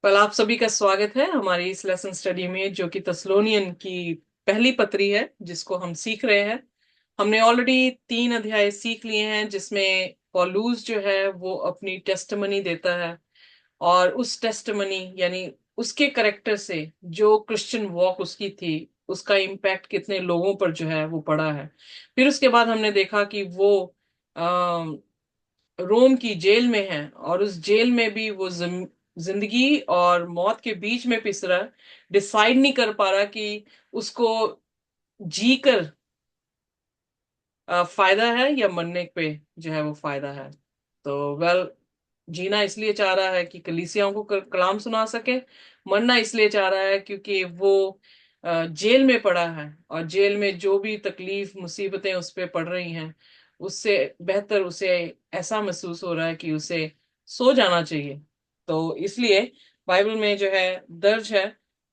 Well, आप सभी का स्वागत है हमारी इस लेसन स्टडी में, जो कि तस्लोनियन की पहली पत्री है जिसको हम सीख रहे हैं। हमने ऑलरेडी 3 अध्याय सीख लिए हैं, जिसमें पौलुस जो है वो अपनी टेस्टमनी देता है, और उस टेस्टमनी यानी उसके करेक्टर से जो क्रिश्चियन वॉक उसकी थी, उसका इम्पैक्ट कितने लोगों पर जो है वो पड़ा है। फिर उसके बाद हमने देखा कि वो रोम की जेल में है, और उस जेल में भी वो जिंदगी और मौत के बीच में पिस रहा है। डिसाइड नहीं कर पा रहा कि उसको जी कर फायदा है या मरने पे जो है वो फायदा है। तो वेल, जीना इसलिए चाह रहा है कि कलीसियाओं को कलाम सुना सके। मरना इसलिए चाह रहा है क्योंकि वो जेल में पड़ा है, और जेल में जो भी तकलीफ मुसीबतें उस पे पड़ रही हैं, उससे बेहतर उसे ऐसा महसूस हो रहा है कि उसे सो जाना चाहिए। तो इसलिए बाइबल में जो है दर्ज है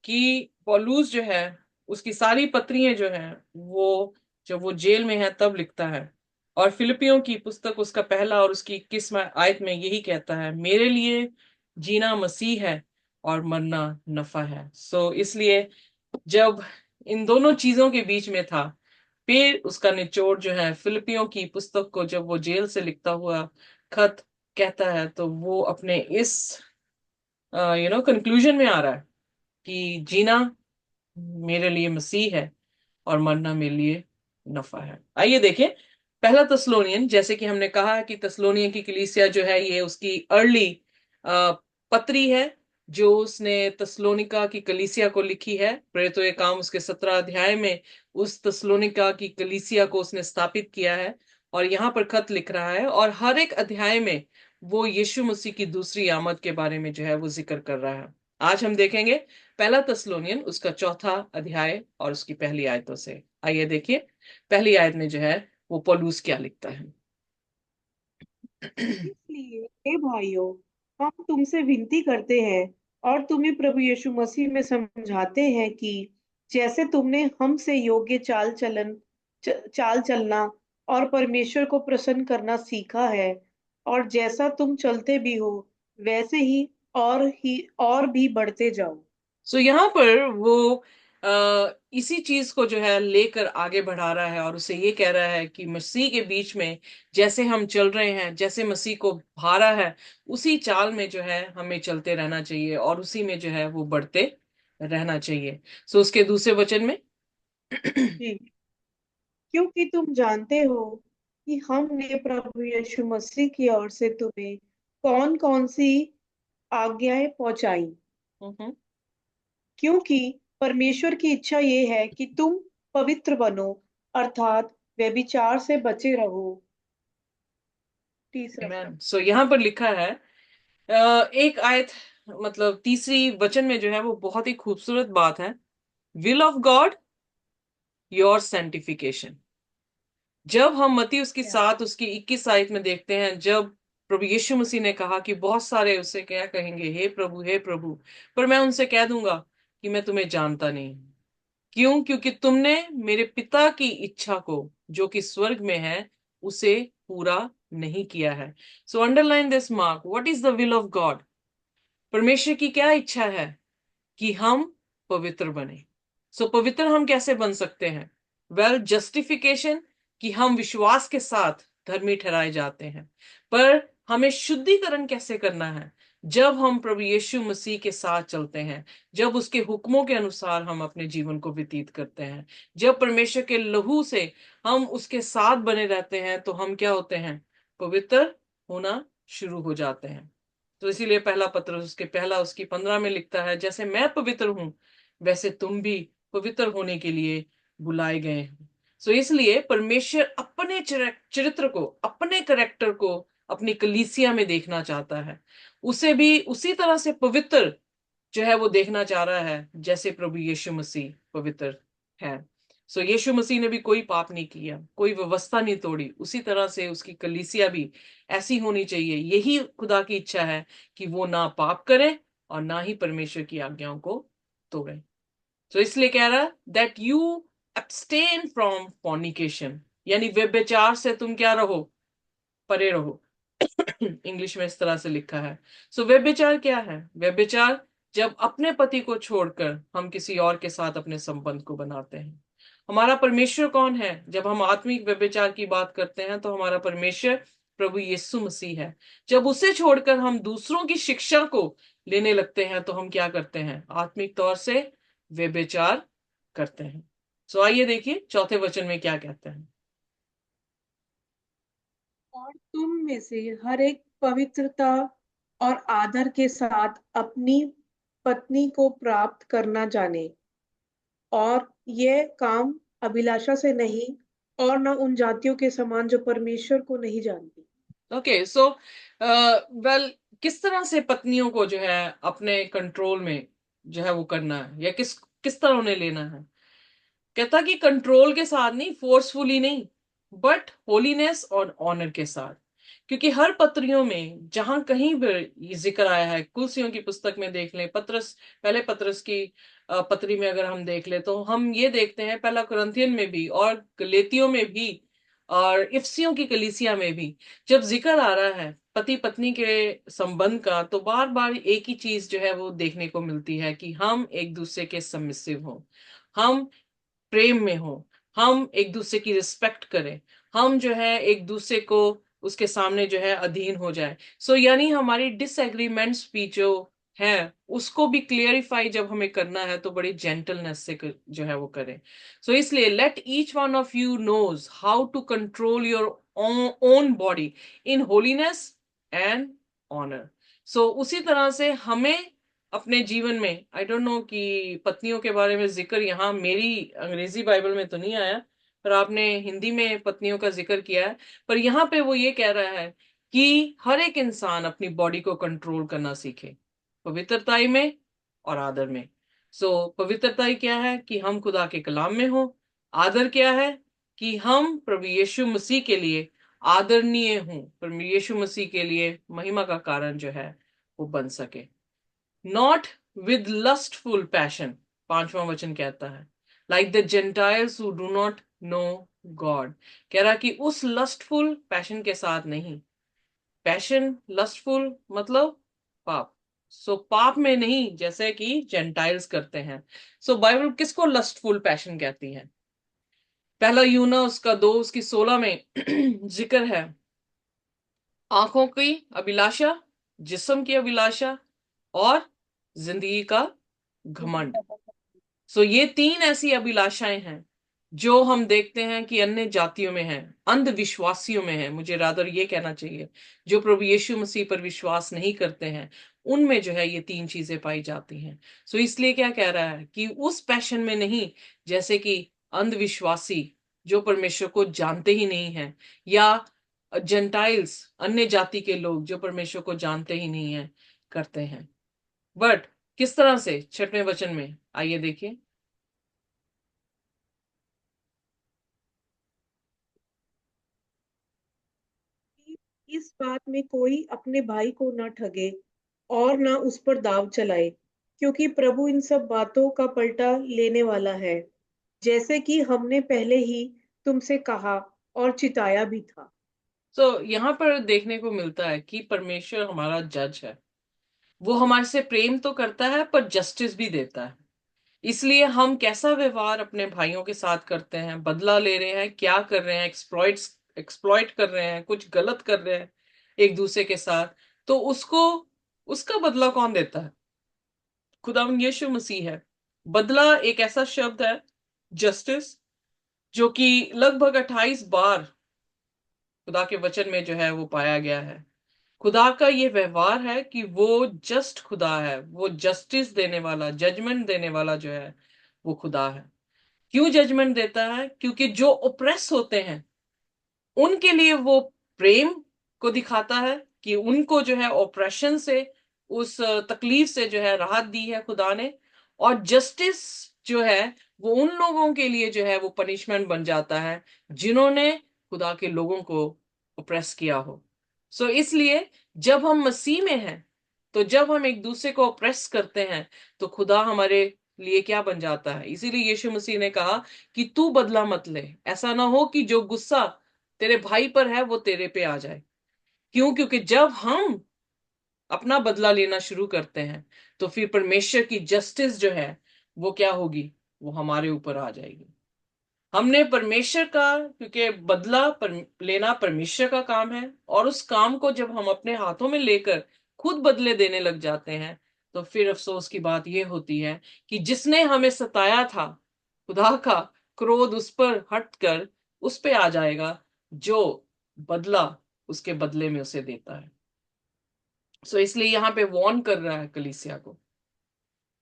कि पौलुस जो है उसकी सारी पत्रियां जो हैं वो जब वो जेल में है तब लिखता है। और फिलिपियों की पुस्तक उसका पहला और उसकी 21वां आयत में यही कहता है, मेरे लिए जीना मसीह है और मरना नफा है। इसलिए जब इन दोनों चीजों के बीच में था, फिर उसका निचोड़ जो है फिलिपियों की पुस्तक को जब वो जेल से लिखता हुआ खत कहता है, तो वो अपने इस कंक्लूजन में आ रहा है कि जीना मेरे लिए मसीह है और मरना मेरे लिए नफा है। आइए देखें पहला तस्लोनियन। जैसे कि हमने कहा कि तस्लोनियन की कलीसिया जो है ये उसकी अर्ली पत्री है, जो उसने तस्लोनिका की कलीसिया को लिखी है। प्रेरितों के काम उसके 17 अध्याय में उस तस्लोनिका की कलीसिया को उसने स्थापित किया है, और यहाँ पर खत लिख रहा है, और हर एक अध्याय में वो यीशु मसीह की दूसरी आमद के बारे में जो है वो जिक्र कर रहा है। आज हम देखेंगे पहला तस्लोनियन उसका 4था अध्याय और उसकी पहली आयतों से। आइए देखिए पहली आयत में जो है वो पौलुस क्या लिखता है। इसलिए हे भाइयों, हम तुमसे विनती करते हैं और तुम्हें प्रभु यीशु मसीह में समझाते हैं कि जैसे तुमने हमसे योग्य चाल चलना और परमेश्वर को प्रसन्न करना सीखा है, और जैसा तुम चलते भी हो वैसे ही और भी बढ़ते जाओ। यहाँ पर वो इसी चीज को जो है लेकर आगे बढ़ा रहा है, और उसे ये कह रहा है कि मसीह के बीच में जैसे हम चल रहे हैं, जैसे मसीह को भारा है, उसी चाल में जो है हमें चलते रहना चाहिए, और उसी में जो है वो बढ़ते रहना चाहिए। उसके दूसरे वचन में जी, क्योंकि तुम जानते हो कि हमने प्रभु यीशु मसीह की ओर से तुम्हें कौन कौन सी आज्ञाएं पहुंचाई, हम्म, क्योंकि परमेश्वर की इच्छा ये है कि तुम पवित्र बनो, अर्थात व्यभिचार से बचे रहो। तीसरा। यहाँ पर लिखा है एक आयत, मतलब तीसरी वचन में जो है वो बहुत ही खूबसूरत बात है। Will of God, your sanctification. जब हम मती उसकी क्या? 7 उसकी 21 आयत में देखते हैं, जब प्रभु यीशु मसीह ने कहा कि बहुत सारे उससे क्या कहेंगे, हे प्रभु, पर मैं उनसे कह दूंगा कि मैं तुम्हें जानता नहीं। क्यों? क्योंकि तुमने मेरे पिता की इच्छा को जो कि स्वर्ग में है उसे पूरा नहीं किया है। Underline this mark, what is the will of God? परमेश्वर की क्या इच्छा है? कि हम पवित्र बने। पवित्र हम कैसे बन सकते हैं? वेल, जस्टिफिकेशन, कि हम विश्वास के साथ धर्मी ठहराए जाते हैं। पर हमें शुद्धिकरण कैसे करना है? जब हम प्रभु यीशु मसीह के साथ चलते हैं, जब उसके हुक्मों के अनुसार हम अपने जीवन को व्यतीत करते हैं, जब परमेश्वर के लहू से हम उसके साथ बने रहते हैं, तो हम क्या होते हैं? पवित्र होना शुरू हो जाते हैं। इसीलिए पहला पत्र उसके पहला उसकी 15 में लिखता है, जैसे मैं पवित्र हूं वैसे तुम भी पवित्र होने के लिए बुलाए गए हैं। इसलिए परमेश्वर अपने चरित्र को, अपने करेक्टर को अपनी कलीसिया में देखना चाहता है। उसे भी उसी तरह से पवित्र जो है वो देखना चाह रहा है जैसे प्रभु यीशु मसीह पवित्र है। यीशु मसीह ने भी कोई पाप नहीं किया, कोई व्यवस्था नहीं तोड़ी, उसी तरह से उसकी कलीसिया भी ऐसी होनी चाहिए। यही खुदा की इच्छा है कि वो ना पाप करे और ना ही परमेश्वर की आज्ञाओं को तोड़े। इसलिए कह रहा that you abstain from fornication, यानी व्यभिचार से तुम क्या रहो? परे रहो। इंग्लिश में इस तरह से लिखा है। व्यभिचार क्या है? व्यभिचार जब अपने पति को छोड़कर हम किसी और के साथ अपने संबंध को बनाते हैं। हमारा परमेश्वर कौन है? जब हम आत्मिक व्यभिचार की बात करते हैं तो हमारा परमेश्वर प्रभु यीशु मसीह है। जब उसे छोड़कर हम दूसरों की शिक्षा को लेने लगते हैं तो हम क्या करते हैं? आत्मिक तौर से व्यभिचार करते हैं। सो आइए देखिए चौथे वचन में क्या कहते हैं। और तुम में से हर एक पवित्रता और आदर के साथ अपनी पत्नी को प्राप्त करना जाने, और ये काम अभिलाषा से नहीं, और न उन जातियों के समान जो परमेश्वर को नहीं जानती। ओके, सो वेल, किस तरह से पत्नियों को जो है अपने कंट्रोल में जो है वो करना है, या किस किस तरह उन्हें लेना है? कहता कि कंट्रोल के साथ नहीं, फोर्सफुली नहीं, बट होलीनेस और ऑनर के साथ। क्योंकि हर पत्रियों में जहां कहीं भी ये जिक्र आया है, कुलसियों की पुस्तक में देख लें, पत्रस, पहले पत्रस की पत्री में अगर हम देख ले तो हम ये देखते हैं, पहला कुरिन्थियन में भी और गलातियों में भी और इफिसियों की कलीसिया में भी, जब जिक्र आ रहा है पति पत्नी के संबंध का, तो बार बार एक ही चीज जो है वो देखने को मिलती है कि हम एक दूसरे के सबमिसिव हों, हम प्रेम में हो, हम एक दूसरे की रिस्पेक्ट करें, हम जो है एक दूसरे को उसके सामने जो है अधीन हो जाए। सो यानी हमारी डिसएग्रीमेंट्स भी जो है उसको भी क्लियरिफाई जब हमें करना है तो बड़ी जेंटलनेस से जो है वो करें। सो इसलिए let each one of you knows how to control your own body in holiness and honour. So उसी तरह से हमें अपने जीवन में, आई डोंट नो कि पत्नियों के बारे में जिक्र यहाँ मेरी अंग्रेजी बाइबल में तो नहीं आया, पर आपने हिंदी में पत्नियों का जिक्र किया है। पर यहाँ पे वो ये कह रहा है कि हर एक इंसान अपनी बॉडी को कंट्रोल करना सीखे, पवित्रताई में और आदर में। सो पवित्रताई क्या है? कि हम खुदा के कलाम में हो। आदर क्या है? कि हम प्रभु यीशु मसीह के लिए आदरणीय हूं, प्रभु यीशु मसीह के लिए महिमा का कारण जो है वो बन सके। नॉट विद लस्टफुल पैशन, पांचवा वचन कहता है, like the Gentiles who do not know God. कह रहा कि उस लस्टफुल पैशन के साथ नहीं। पैशन, लस्टफुल मतलब पाप। सो पाप में नहीं, जैसे कि जेंटाइल्स करते हैं। सो बाइबल किसको लस्टफुल पैशन कहती है? पहला यूना उसका 2 उसकी 16 में जिक्र है, आंखों की अभिलाषा, जिस्म की अभिलाषा और जिंदगी का घमंड। सो ये 3 ऐसी अभिलाषाएं हैं जो हम देखते हैं कि अन्य जातियों में है, अंधविश्वासियों में है, मुझे रादर ये कहना चाहिए, जो प्रभु यीशु मसीह पर विश्वास नहीं करते हैं, उनमें जो है ये 3 चीजें पाई जाती हैं। सो इसलिए क्या कह रहा है कि उस पैशन में नहीं, जैसे कि अंधविश्वासी जो परमेश्वर को जानते ही नहीं है, या जेंटाइल्स अन्य जाति के लोग जो परमेश्वर को जानते ही नहीं है करते हैं। बट किस तरह से? छठवें वचन में आइए देखिए। इस बात में कोई अपने भाई को न ठगे और न उस पर दाव चलाए, क्योंकि प्रभु इन सब बातों का पलटा लेने वाला है, जैसे कि हमने पहले ही तुमसे कहा और चिताया भी था। तो यहाँ पर देखने को मिलता है कि परमेश्वर हमारा जज है। वो हमारे से प्रेम तो करता है पर जस्टिस भी देता है। इसलिए हम कैसा व्यवहार अपने भाइयों के साथ करते हैं, बदला ले रहे हैं, क्या कर रहे हैं, एक्सप्लॉइट कर रहे हैं, कुछ गलत कर रहे हैं एक दूसरे के साथ, तो उसको उसका बदला कौन देता है? खुदावंद यीशु मसीह है। बदला एक ऐसा शब्द है, जस्टिस, जो कि लगभग 28 बार खुदा के वचन में जो है वो पाया गया है। खुदा का ये व्यवहार है कि वो जस्ट खुदा है, वो जस्टिस देने वाला, जजमेंट देने वाला जो है वो खुदा है। क्यों जजमेंट देता है? क्योंकि जो ओप्रेस होते हैं उनके लिए वो प्रेम को दिखाता है कि उनको जो है ओप्रेशन से, उस तकलीफ से जो है राहत दी है खुदा ने। और जस्टिस जो है वो उन लोगों के लिए जो है वो पनिशमेंट बन जाता है जिन्होंने खुदा के लोगों को ओप्रेस किया हो। सो इसलिए जब हम मसीह में हैं, तो जब हम एक दूसरे को ओप्रेस करते हैं तो खुदा हमारे लिए क्या बन जाता है? इसीलिए यीशु मसीह ने कहा कि तू बदला मत ले, ऐसा ना हो कि जो गुस्सा तेरे भाई पर है वो तेरे पे आ जाए। क्यों? क्योंकि जब हम अपना बदला लेना शुरू करते हैं, तो फिर परमेश्वर की जस्टिस जो है वो क्या होगी, वो हमारे ऊपर आ जाएगी। हमने परमेश्वर का, क्योंकि लेना परमेश्वर का काम है, और उस काम को जब हम अपने हाथों में लेकर खुद बदले देने लग जाते हैं, तो फिर अफसोस की बात यह होती है कि जिसने हमें सताया था, खुदा का क्रोध उस पर हटकर उस पे आ जाएगा जो बदला उसके बदले में उसे देता है। सो इसलिए यहां पे वॉर्न कर रहा है कलीसिया को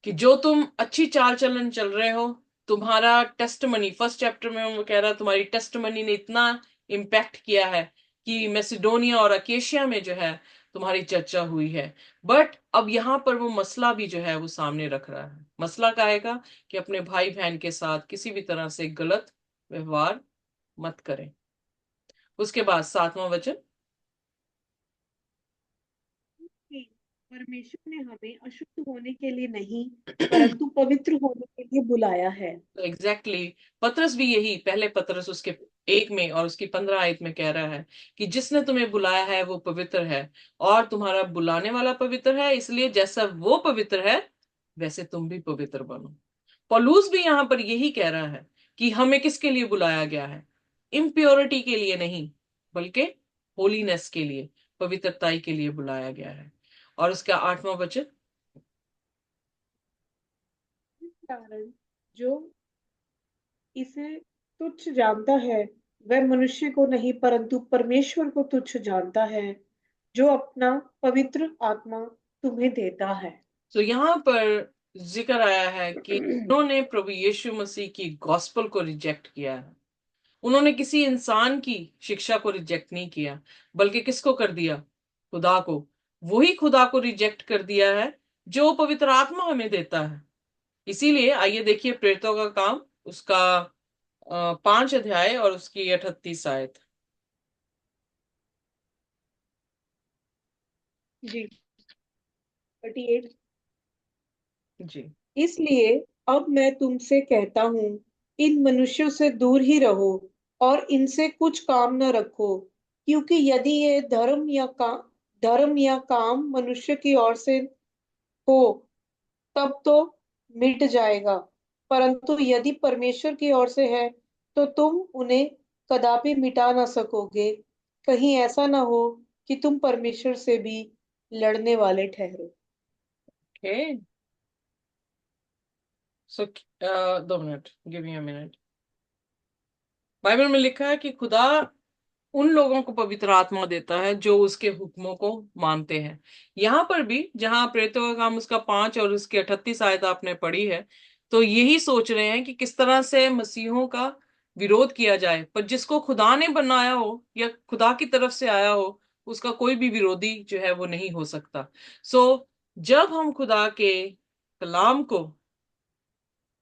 कि जो तुम अच्छी चाल चलन चल रहे हो, तुम्हारा टेस्ट मनी, फर्स्ट चैप्टर में वो कह रहा है तुम्हारी टेस्ट मनी ने इतना इम्पैक्ट किया है कि मैसिडोनिया और अकेशिया में जो है तुम्हारी चर्चा हुई है। बट अब यहां पर वो मसला भी जो है वो सामने रख रहा है। मसला क्या आएगा कि अपने भाई बहन के साथ किसी भी तरह से गलत व्यवहार मत करें। उसके बाद 7वां वचन। कि परमेश्वर ने हमें अशुद्ध होने के लिए नहीं, परंतु पवित्र होने के लिए बुलाया है। तो एग्जैक्टली पतरस भी यही, पहले पतरस उसके 1 में और उसकी 15 आयत में कह रहा है कि जिसने तुम्हें बुलाया है वो पवित्र है, और तुम्हारा बुलाने वाला पवित्र है, इसलिए जैसा वो पवित्र है वैसे तुम भी पवित्र बनो। पौलुस भी यहां पर यही कह रहा है कि हमें किसके लिए बुलाया गया है, इम्प्योरिटी के लिए नहीं, बल्कि होलीनेस के लिए, पवित्रताई के लिए बुलाया गया है। और उसका 8वां वचन। इस कारण जो इसे तुच्छ जानता है, वह मनुष्य को नहीं परंतु परमेश्वर को तुच्छ जानता है, जो अपना पवित्र आत्मा तुम्हें देता है। तो यहाँ पर जिक्र आया है कि उन्होंने प्रभु यीशु मसीह की गॉस्पल को रिजेक्ट किया है। उन्होंने किसी इंसान की शिक्षा को रिजेक्ट नहीं किया, बल्कि किसको कर दिया, खुदा को। वही खुदा को रिजेक्ट कर दिया है जो पवित्र आत्मा हमें देता है। इसीलिए आइए देखिए प्रेरितों का काम, उसका 5 अध्याय और उसकी 38 आयत। जी, 38। जी। इसलिए अब मैं तुमसे कहता हूँ, इन मनुष्यों से दूर ही रहो और इनसे कुछ काम न रखो, क्योंकि यदि ये धर्म या काम मनुष्य की ओर से हो तब तो मिट जाएगा, परंतु यदि परमेश्वर की ओर से है तो तुम उन्हें कदापि मिटा ना सकोगे। कहीं ऐसा ना हो कि तुम परमेश्वर से भी लड़ने वाले ठहरो। Okay. So 2 minute, give me a minute. Bible में लिखा है कि खुदा उन लोगों को पवित्र आत्मा देता है जो उसके हुक्मों को मानते हैं। यहां पर भी जहां प्रेरितों का काम उसका 5 और उसकी 38 आयत आपने पढ़ी है, तो यही सोच रहे हैं कि किस तरह से मसीहों का विरोध किया जाए, पर जिसको खुदा ने बनाया हो या खुदा की तरफ से आया हो, उसका कोई भी विरोधी जो है वो नहीं हो सकता। सो जब हम खुदा के कलाम को,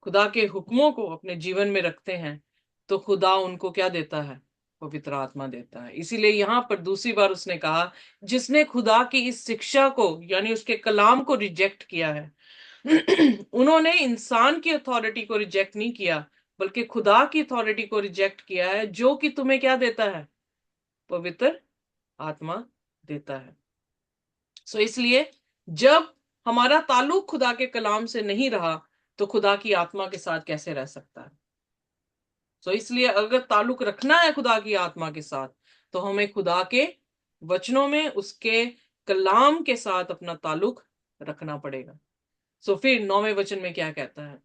खुदा के हुक्मों को अपने जीवन में रखते हैं, तो खुदा उनको क्या देता है, पवित्र आत्मा देता है। इसीलिए यहां पर दूसरी बार उसने कहा, जिसने खुदा की इस शिक्षा को यानी उसके कलाम को रिजेक्ट किया है, उन्होंने इंसान की अथॉरिटी को रिजेक्ट नहीं किया, बल्कि खुदा की अथॉरिटी को रिजेक्ट किया है, जो कि तुम्हें क्या देता है, पवित्र आत्मा देता है। सो इसलिए जब हमारा ताल्लुक खुदा के कलाम से नहीं रहा, तो खुदा की आत्मा के साथ कैसे रह सकता है। सो इसलिए अगर ताल्लुक रखना है खुदा की आत्मा के साथ, तो हमें खुदा के वचनों में उसके कलाम के साथ अपना ताल्लुक रखना पड़ेगा। सो फिर 9वें वचन में क्या कहता है।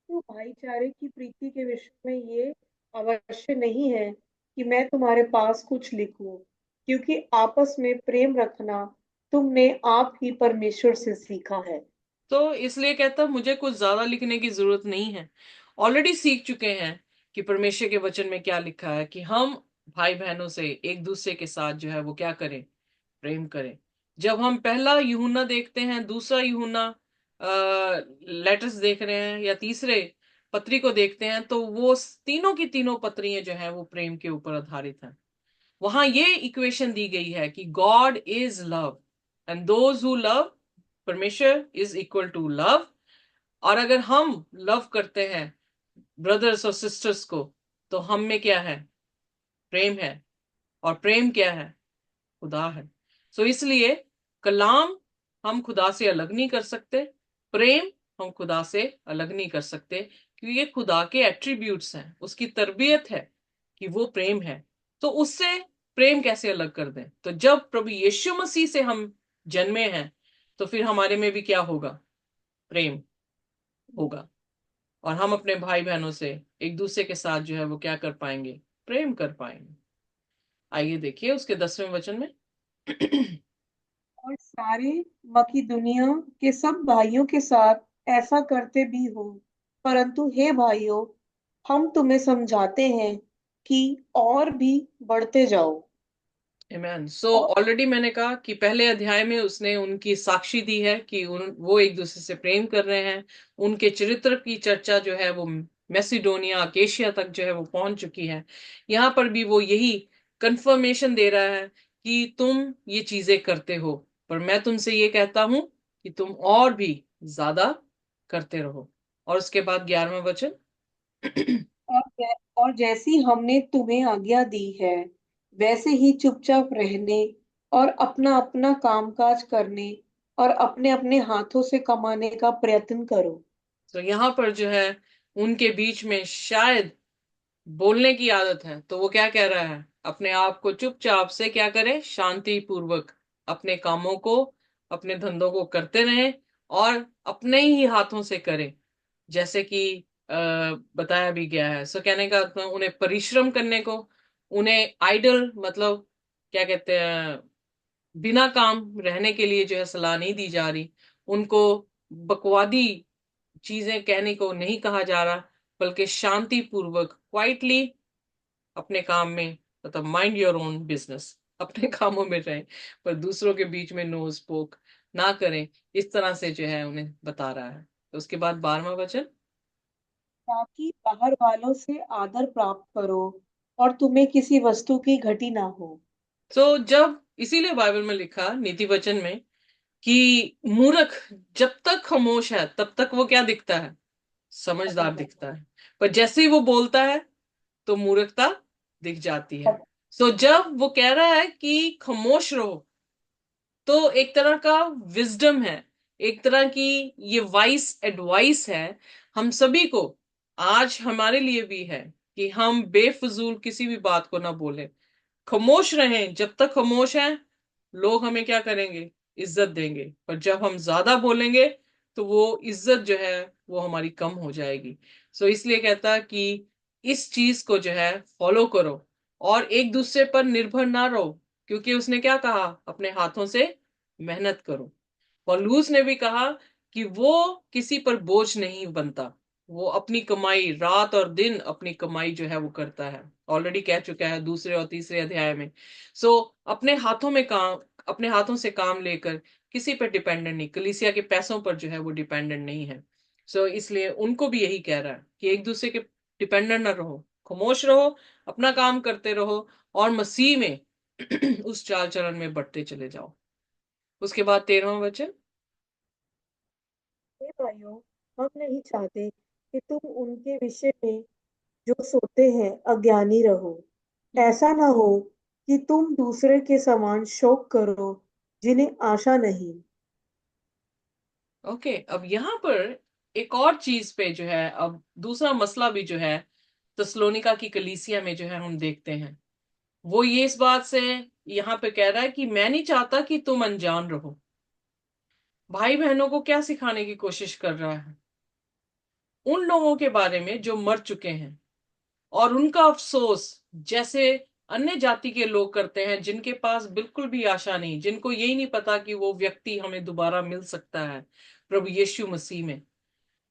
तो भाईचारे की प्रीति के विषय में ये अवश्य नहीं है कि मैं तुम्हारे पास कुछ लिखूं, क्योंकि आपस में प्रेम रखना तुमने आप ही परमेश्वर से सीखा है। तो इसलिए कहता मुझे कुछ ज्यादा लिखने की जरूरत नहीं है, ऑलरेडी सीख चुके हैं कि परमेश्वर के वचन में क्या लिखा है कि हम भाई बहनों से एक दूसरे के साथ जो है वो क्या करें, प्रेम करें। जब हम पहला यूहन्ना देखते हैं, दूसरा यूहन्ना लेटर्स देख रहे हैं, या तीसरे पत्री को देखते हैं, तो वो तीनों की तीनों पत्रियां जो हैं वो प्रेम के ऊपर आधारित हैं। वहां ये इक्वेशन दी गई है कि God is love and those who love, परमेश्वर इज इक्वल टू लव। और अगर हम लव करते हैं ब्रदर्स और सिस्टर्स को, तो हम में क्या है, प्रेम है। और प्रेम क्या है, खुदा है। सो इसलिए कलाम हम खुदा से अलग नहीं कर सकते, प्रेम हम खुदा से अलग नहीं कर सकते, क्योंकि ये खुदा के एट्रीब्यूट्स हैं, उसकी तरबियत है कि वो प्रेम है। तो उससे प्रेम कैसे अलग कर दें? तो जब प्रभु यीशु मसीह से हम जन्मे हैं, तो फिर हमारे में भी क्या होगा? प्रेम होगा। और हम अपने भाई बहनों से एक दूसरे के साथ जो है वो क्या कर पाएंगे? प्रेम कर पाएंगे। आइए देखिए उसके 10वें वचन में। और सारे मकिदुनिया के सब भाइयों के साथ ऐसा करते भी हो। परंतु हे भाइयों, हम तुम्हें समझाते हैं कि और भी बढ़ते जाओ। आमेन। सो और ऑलरेडी मैंने कहा कि पहले अध्याय में उसने उनकी साक्षी दी है कि वो एक दूसरे से प्रेम कर रहे हैं। उनके चरित्र की चर्चा जो है वो मैसिडोनिया, अकेशिया तक जो है वो पहुंच चुकी है। यहाँ पर भी वो यही कंफर्मेशन दे रहा है कि तुम ये चीजें करते हो, पर मैं तुमसे ये कहता हूं कि तुम और भी ज्यादा करते रहो। और उसके बाद 11वां वचन। और जैसी हमने तुम्हें आज्ञा दी है, वैसे ही चुपचाप रहने और अपना अपना कामकाज करने और अपने अपने हाथों से कमाने का प्रयत्न करो। तो यहाँ पर जो है उनके बीच में शायद बोलने की आदत है, तो वो क्या कह रहा है? अपने आप को चुपचाप से क्या करें? शांति पूर्वक अपने कामों को, अपने धंधों को करते रहें और अपने ही हाथों से करें, जैसे कि बताया भी गया है। सो कहने का मतलब उन्हें परिश्रम करने को, उन्हें आइडल मतलब क्या कहते हैं, बिना काम रहने के लिए जो है सलाह नहीं दी जा रही। उनको बकवादी चीजें कहने को नहीं कहा जा रहा, बल्कि शांति पूर्वक क्वाइटली अपने काम में, मतलब माइंड योर ओन बिजनेस, अपने कामों में रहें, पर दूसरों के बीच में नो स्पोक ना करें। इस तरह से जो है उन्हें बता रहा है। तो उसके बाद 12वां वचन। ताकि बाहर वालों से आदर प्राप्त करो और तुम्हें किसी वस्तु की घटी ना हो। तो जब इसीलिए बाइबल में लिखा नीति वचन में कि मूर्ख जब तक खामोश है तब तक वो क्या दिखता है? समझदार दिखता है। पर जैसे ही वो बोलता है तो मूर्खता दिख जाती है। सो जब वो कह रहा है कि खामोश रहो, तो एक तरह का विजडम है, एक तरह की ये वाइस एडवाइस है हम सभी को। आज हमारे लिए भी है कि हम बेफजूल किसी भी बात को ना बोले, खामोश रहें। जब तक खामोश हैं, लोग हमें क्या करेंगे? इज्जत देंगे। पर जब हम ज्यादा बोलेंगे तो वो इज्जत जो है वो हमारी कम हो जाएगी। सो इसलिए कहता है कि इस चीज को जो है फॉलो करो और एक दूसरे पर निर्भर ना रहो, क्योंकि उसने क्या कहा? अपने हाथों से मेहनत करो। पौलुस ने भी कहा कि वो किसी पर बोझ नहीं बनता, वो अपनी कमाई रात और दिन अपनी कमाई जो है वो करता है। ऑलरेडी कह चुका है दूसरे और तीसरे अध्याय में। सो अपने हाथों में काम, अपने हाथों से काम लेकर किसी पर डिपेंडेंट नहीं, कलीसिया के पैसों पर जो है वो डिपेंडेंट नहीं है। सो इसलिए उनको भी यही कह रहा है कि एक दूसरे के डिपेंडेंट ना रहो, खामोश रहो, अपना काम करते रहो और मसीह में उस चाल चलन में बढ़ते चले जाओ। उसके बाद 13वां वचन। हे भाइयों, हम नहीं चाहते कि तुम उनके विषय में जो सोते हैं अज्ञानी रहो। ऐसा ना हो कि तुम दूसरे के समान शोक करो जिन्हें आशा नहीं। ओके, अब यहाँ पर एक और चीज पे जो है, अब दूसरा मसला भी जो है तस्लोनिका की कलीसिया में जो है हम देखते हैं। वो ये इस बात से यहाँ पे कह रहा है कि मैं नहीं चाहता कि तुम अनजान रहो। भाई बहनों को क्या सिखाने की कोशिश कर रहा है? उन लोगों के बारे में जो मर चुके हैं और उनका अफसोस, जैसे अन्य जाति के लोग करते हैं जिनके पास बिल्कुल भी आशा नहीं, जिनको यही नहीं पता कि वो व्यक्ति हमें दोबारा मिल सकता है प्रभु यीशु मसीह में।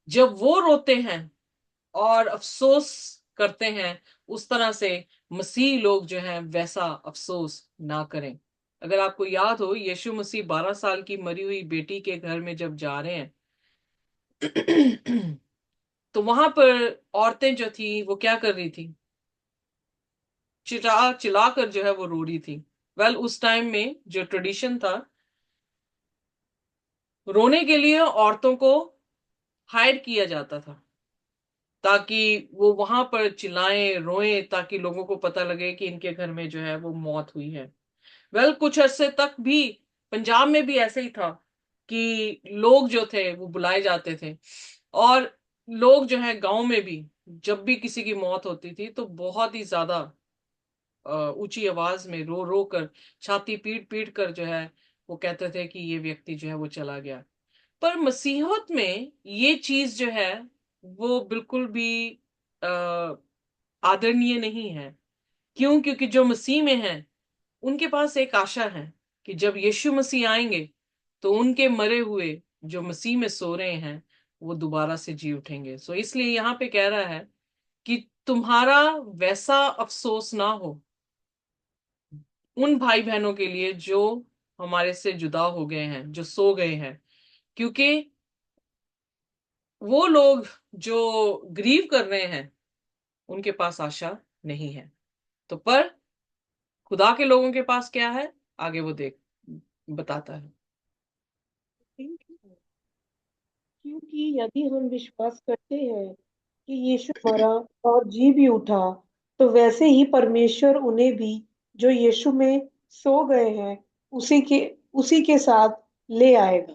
जब वो रोते हैं और अफसोस करते हैं, उस तरह से मसीह लोग जो हैं वैसा अफसोस ना करें। अगर आपको याद हो, यीशु मसीह 12 साल की मरी हुई बेटी के घर में जब जा रहे हैं तो वहां पर औरतें जो थी वो क्या कर रही थी? चिल्ला चिल्ला कर जो है वो रो रही थी। उस टाइम में जो ट्रेडिशन था, रोने के लिए औरतों को हायर किया जाता था, ताकि वो वहां पर चिल्लाएं रोएं, ताकि लोगों को पता लगे कि इनके घर में जो है वो मौत हुई है। कुछ अरसे तक भी पंजाब में भी ऐसे ही था कि लोग जो थे वो बुलाए जाते थे, और लोग जो है गांव में भी जब भी किसी की मौत होती थी तो बहुत ही ज्यादा ऊंची आवाज में रो रो कर, छाती पीट पीट कर जो है वो कहते थे कि ये व्यक्ति जो है वो चला गया। पर मसीहत में ये चीज जो है वो बिल्कुल भी अ, आदरणीय नहीं है। क्यों? क्योंकि जो मसीह में है उनके पास एक आशा है कि जब यीशु मसीह आएंगे तो उनके मरे हुए जो मसीह में सो रहे हैं वो दोबारा से जी उठेंगे। सो इसलिए यहाँ पे कह रहा है कि तुम्हारा वैसा अफसोस ना हो उन भाई बहनों के लिए जो हमारे से जुदा हो गए हैं, जो सो गए हैं, क्योंकि वो लोग जो ग्रीव कर रहे हैं उनके पास आशा नहीं है। तो पर खुदा के लोगों के पास क्या है, आगे वो देख बताता है। क्योंकि यदि हम विश्वास करते हैं कि यीशु मरा और जी भी उठा, तो वैसे ही परमेश्वर उन्हें भी जो यीशु में सो गए हैं उसी के उसी के साथ ले आएगा।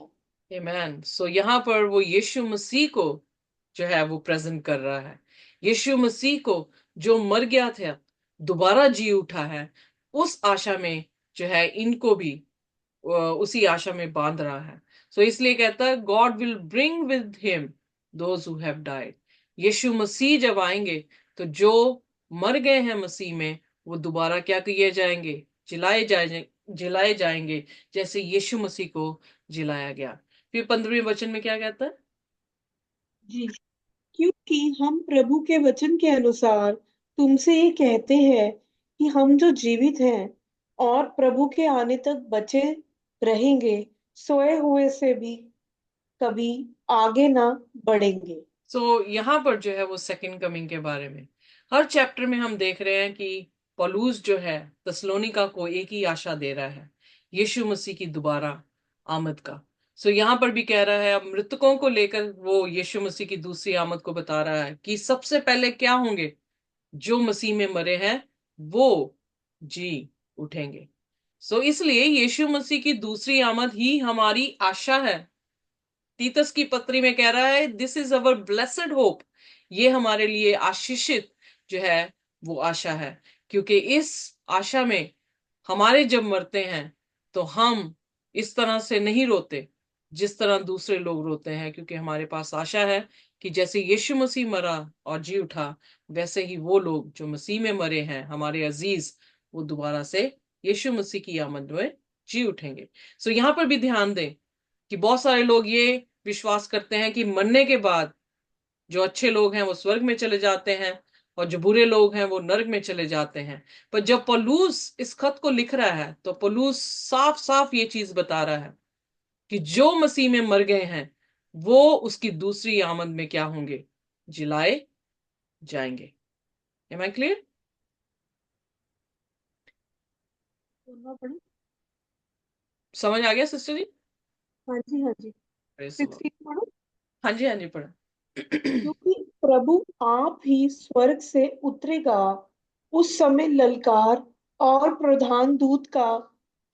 आमेन। सो यहाँ पर वो यीशु मसीह को जो है वो प्रेजेंट कर रहा है। यीशु मसीह को जो मर गया था दोबारा जी उठा है, उस आशा में जो है इनको भी उसी आशा में बांध रहा है। सो इसलिए कहता है God will bring with him those who have died. यीशु मसीह जब आएंगे तो जो मर गए हैं मसीह में वो दोबारा क्या किए जाएंगे, जिलाए जाएंगे, जैसे यीशु मसीह को जिलाया गया। फिर 15वें वचन में क्या कहता है? जी, क्योंकि हम प्रभु के वचन के अनुसार तुमसे ये कहते हैं कि हम जो जीवित हैं और प्रभु के आने तक बचे रहेंगे, सोए हुए से भी कभी आगे ना बढ़ेंगे। यहाँ पर जो है वो सेकंड कमिंग के बारे में हर चैप्टर में हम देख रहे हैं कि पौलुस जो है तसलोनिका को एक ही आशा दे रहा है, यीशु मसीह की दोबारा आमद का। यहाँ पर भी कह रहा है, अब मृतकों को लेकर वो यीशु मसीह की दूसरी आमद को बता रहा है कि सबसे पहले क्या होंगे, जो मसीह में मरे हैं वो जी उठेंगे। इसलिए यीशु मसीह की दूसरी आमद ही हमारी आशा है। तीतस की पत्री में कह रहा है this is our blessed hope, ये हमारे लिए आशीषित जो है वो आशा है। क्योंकि इस आशा में हमारे जब मरते हैं तो हम इस तरह से नहीं रोते जिस तरह दूसरे लोग रोते हैं, क्योंकि हमारे पास आशा है कि जैसे यीशु मसीह मरा और जी उठा वैसे ही वो लोग जो मसीह में मरे हैं हमारे अजीज, वो दोबारा से यीशु मसीह की आमद में जी उठेंगे। यहाँ पर भी ध्यान दें कि बहुत सारे लोग ये विश्वास करते हैं कि मरने के बाद जो अच्छे लोग हैं वो स्वर्ग में चले जाते हैं और जो बुरे लोग हैं वो नरक में चले जाते हैं। पर जब पौलुस इस खत को लिख रहा है तो पौलुस साफ साफ ये चीज बता रहा है कि जो मसीह में मर गए हैं वो उसकी दूसरी आमद में क्या होंगे, जिलाए जाएंगे। Am I clear? सुनना पड़े। समझ आ गया सिस्टर जी? हाँ जी, हाँ जी। Praise the Lord। 16 पढ़ो। हाँ जी, हाँ जी, पढ़ा। क्योंकि प्रभु आप ही स्वर्ग से उतरेगा, उस समय ललकार और प्रधान दूत का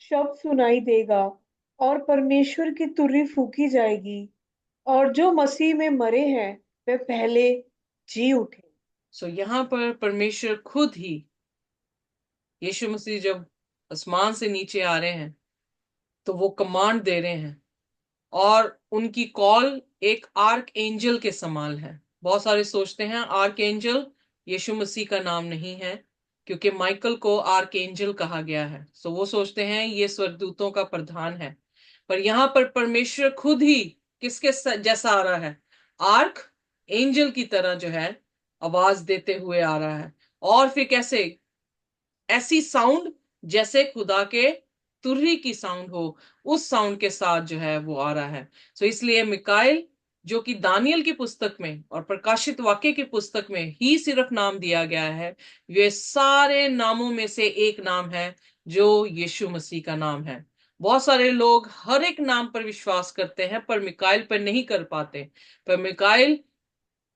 शब्द सुनाई देगा और परमेश्वर की तुरही फूकी जाएगी, और जो मसीह में मरे हैं वे पहले जी उठे। यहाँ पर परमेश्वर खुद ही, यीशु मसीह जब आसमान से नीचे आ रहे हैं तो वो कमांड दे रहे हैं, और उनकी कॉल एक आर्क एंजल के समान है। बहुत सारे सोचते हैं आर्क एंजल यीशु मसीह का नाम नहीं है, क्योंकि माइकल को आर्क एंजल कहा गया है, सो वो सोचते हैं ये स्वर्गदूतों का प्रधान है। पर यहाँ पर परमेश्वर खुद ही किसके जैसा आ रहा है, आर्क एंजल की तरह जो है आवाज देते हुए आ रहा है। और फिर कैसे, ऐसी साउंड जैसे खुदा के तुरही की साउंड हो, उस साउंड के साथ जो है वो आ रहा है। इसलिए मिकाइल जो कि दानियल की पुस्तक में और प्रकाशित वाक्य की पुस्तक में ही सिर्फ नाम दिया गया है, ये सारे नामों में से एक नाम है जो यीशु मसीह का नाम है। बहुत सारे लोग हर एक नाम पर विश्वास करते हैं पर मिकाइल पर नहीं कर पाते। पर मिकाइल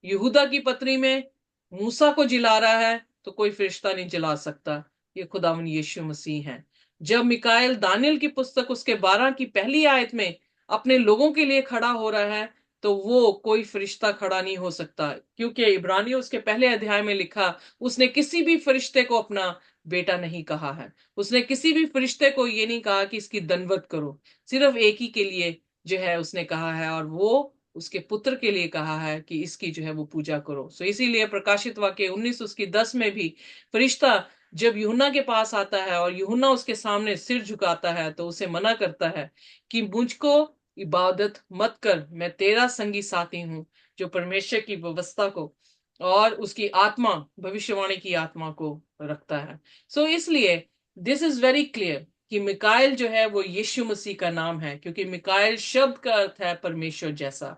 यहूदा की पत्री में मूसा को जिला रहा है तो कोई फरिश्ता नहीं जिला सकता, ये खुदावन यीशु मसीह हैं। जब मिकाएल दानियल की पुस्तक उसके 12 की पहली आयत में अपने लोगों के लिए खड़ा हो रहा है, तो वो कोई फरिश्ता खड़ा नहीं हो सकता, क्योंकि इब्रानियों उसके पहले अध्याय में लिखा, उसने किसी भी फरिश्ते को अपना बेटा नहीं कहा है। उसने किसी भी फरिश्ते को ये नहीं कहा कि इसकी दंडवत करो। सिर्फ एक ही के लिए जो है उसने कहा है, और वो उसके पुत्र के लिए कहा है कि इसकी जो है वो पूजा करो। सो इसीलिए प्रकाशित वाक्य 19 उसकी 10 में भी फरिश्ता जब यूहन्ना के पास आता है और यूहन्ना उसके सामने सिर झुकाता है, तो उसे मना करता है कि मुझको इबादत मत कर, मैं तेरा संगी साथी हूं जो परमेश्वर की व्यवस्था को और उसकी आत्मा, भविष्यवाणी की आत्मा को रखता है। सो इसलिए दिस इज वेरी क्लियर कि मिकाएल जो है वो यीशु मसीह का नाम है, क्योंकि मिकाएल शब्द का अर्थ है परमेश्वर जैसा,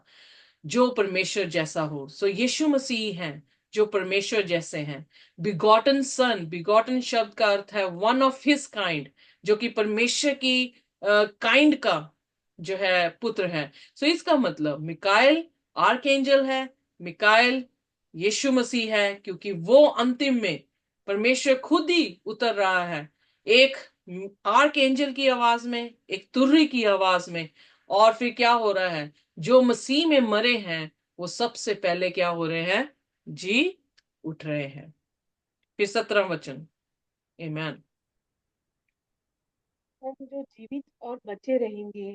जो परमेश्वर जैसा हो। सो यीशु मसीह हैं जो परमेश्वर जैसे हैं। बिगॉटन सन, बिगॉटन शब्द का अर्थ है वन ऑफ हिज काइंड, जो कि परमेश्वर की काइंड का जो है पुत्र है। सो इसका मतलब मिकाएल आर्कएंजल है, मिकाएल यीशु मसीह है, क्योंकि वो अंतिम में परमेश्वर खुद ही उतर रहा है, एक आर्कएंजल की आवाज में, एक तुरही की आवाज में। और फिर क्या हो रहा है, जो मसीह में मरे हैं वो सबसे पहले क्या हो रहे हैं, जी उठ रहे हैं। फिर 17 वचन। आमेन। हम जो जीवित और बचे रहेंगे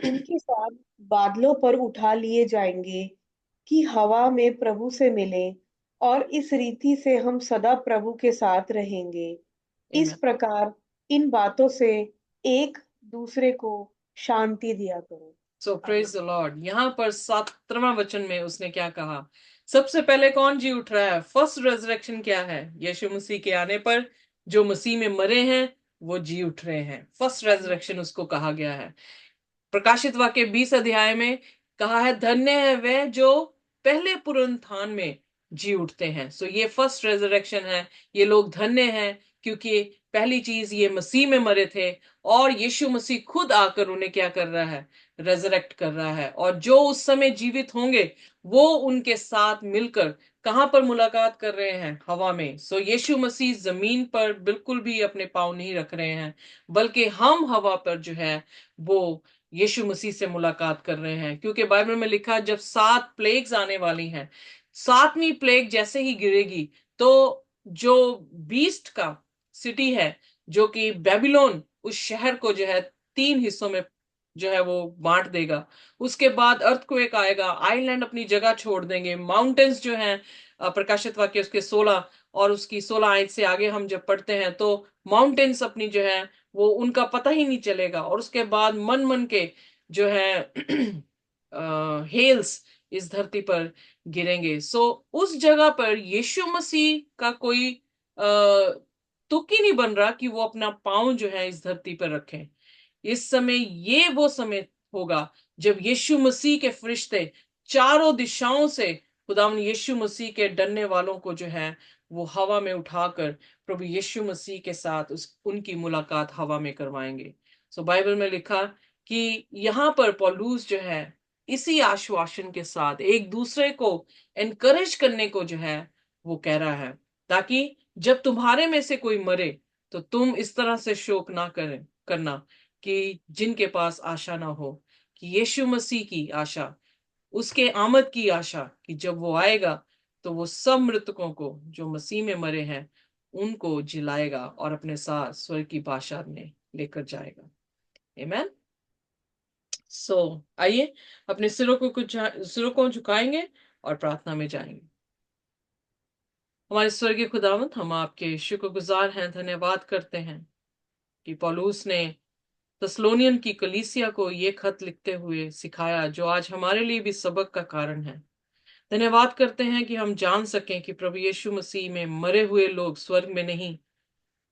उनके साथ बादलों पर उठा लिए जाएंगे कि हवा में प्रभु से मिले, और इस रीति से हम सदा प्रभु के साथ रहेंगे। इस आमेन। प्रकार इन बातों से एक दूसरे को शांति दिया करो। सो आमीन। Praise the Lord. यहां पर 17वां वचन में उसने क्या कहा, सबसे पहले कौन जी उठ रहा है? फर्स्ट रेजरेक्शन क्या है? यीशु मसीह के आने पर जो मसीह में मरे हैं वो जी उठ रहे हैं। फर्स्ट आमीन। रेजरेक्शन उसको कहा गया है। प्रकाशित वाक्य 20 अध्याय में कहा है, धन्य है वे जो पहले पुनरुत्थान में जी उठते हैं। सो ये फर्स्ट रेजरेक्शन है। ये लोग धन्य हैं, क्योंकि पहली चीज ये मसीह में मरे थे, और यीशु मसीह खुद आकर उन्हें क्या कर रहा है, रेजरेक्ट कर रहा है। और जो उस समय जीवित होंगे वो उनके साथ मिलकर कहां पर मुलाकात कर रहे हैं? हवा में। सो यीशु मसीह जमीन पर बिल्कुल भी अपने पांव नहीं रख रहे हैं, बल्कि हम हवा पर जो है वो यीशु मसीह से मुलाकात कर रहे हैं। क्योंकि बाइबल में लिखा, जब 7 प्लेग्स आने वाली हैं, 7वीं प्लेग जैसे ही गिरेगी, तो जो बीस्ट का सिटी है, जो कि बेबीलोन, उस शहर को जो है 3 हिस्सों में जो है वो बांट देगा। उसके बाद अर्थक्वेक आएगा, आइलैंड अपनी जगह छोड़ देंगे, माउंटेन्स जो हैं, प्रकाशित वाक्य उसके 16 और उसकी 16 आयत से आगे हम जब पढ़ते हैं, तो माउंटेन्स अपनी जो है वो उनका पता ही नहीं चलेगा। और उसके बाद मन मन के जो है हेल्स इस धरती पर गिरेंगे। सो उस जगह पर यीशु मसीह का कोई तुक ही नहीं बन रहा कि वो अपना पांव जो है इस धरती पर रखें। इस समय ये वो समय होगा जब यीशु मसीह के फरिश्ते चारों दिशाओं से खुदावन यीशु मसीह के डरने वालों को जो है वो हवा में उठाकर प्रभु यीशु मसीह के साथ उस उनकी मुलाकात हवा में करवाएंगे। सो बाइबल में लिखा कि यहाँ पर पौलुस जो है इसी आश्वासन के साथ एक दूसरे को एनकरेज करने को जो है वो कह रहा है, ताकि जब तुम्हारे में से कोई मरे तो तुम इस तरह से शोक ना करें करना कि जिनके पास आशा ना हो, कि यीशु मसीह की आशा, उसके आमद की आशा, कि जब वो आएगा तो वो सब मृतकों को जो मसीह में मरे हैं उनको जिलाएगा और अपने साथ स्वर्ग की भाषा में लेकर जाएगा। आमेन। सो आइए अपने सिरों को झुकाएंगे और प्रार्थना में जाएंगे। हमारे स्वर्गीय खुदावंत, हम आपके शुक्रगुजार हैं, धन्यवाद करते हैं कि पौलुस ने तस्लोनियन की कलीसिया को ये खत लिखते हुए सिखाया, जो आज हमारे लिए भी सबक का कारण है। धन्यवाद करते हैं कि हम जान सकें कि प्रभु यीशु मसीह में मरे हुए लोग स्वर्ग में नहीं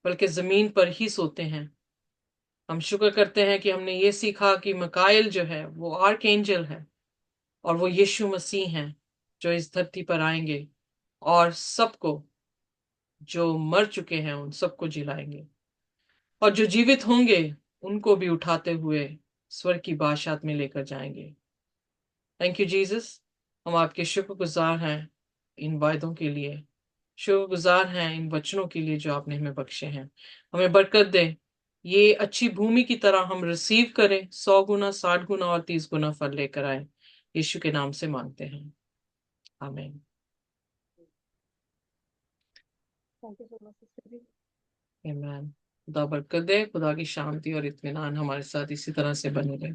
बल्कि जमीन पर ही सोते हैं। हम शुक्र करते हैं कि हमने ये सीखा कि मकाइल जो है वो आर्कएंजल है, और वो यीशु मसीह हैं जो इस धरती पर आएंगे और सबको, जो मर चुके हैं उन सबको जिलाएंगे, और जो जीवित होंगे उनको भी उठाते हुए स्वर्ग की बादशाहत में लेकर जाएंगे। Thank you Jesus. हम आपके शुक्रगुजार हैं इन वायदों के लिए, शुक्रगुजार हैं इन वचनों के लिए जो आपने हमें बख्शे हैं। हमें बरकत दे, ये अच्छी भूमि की तरह हम रिसीव करें, 100 गुना, 60 गुना और 30 गुना फल लेकर आए। यीशु के नाम से मांगते हैं, आमीन। Thank you so much sister ji. आमीन। खुदा बरकत दे, खुदा की शांति और इत्मीनान हमारे साथ इसी तरह से बने रहे।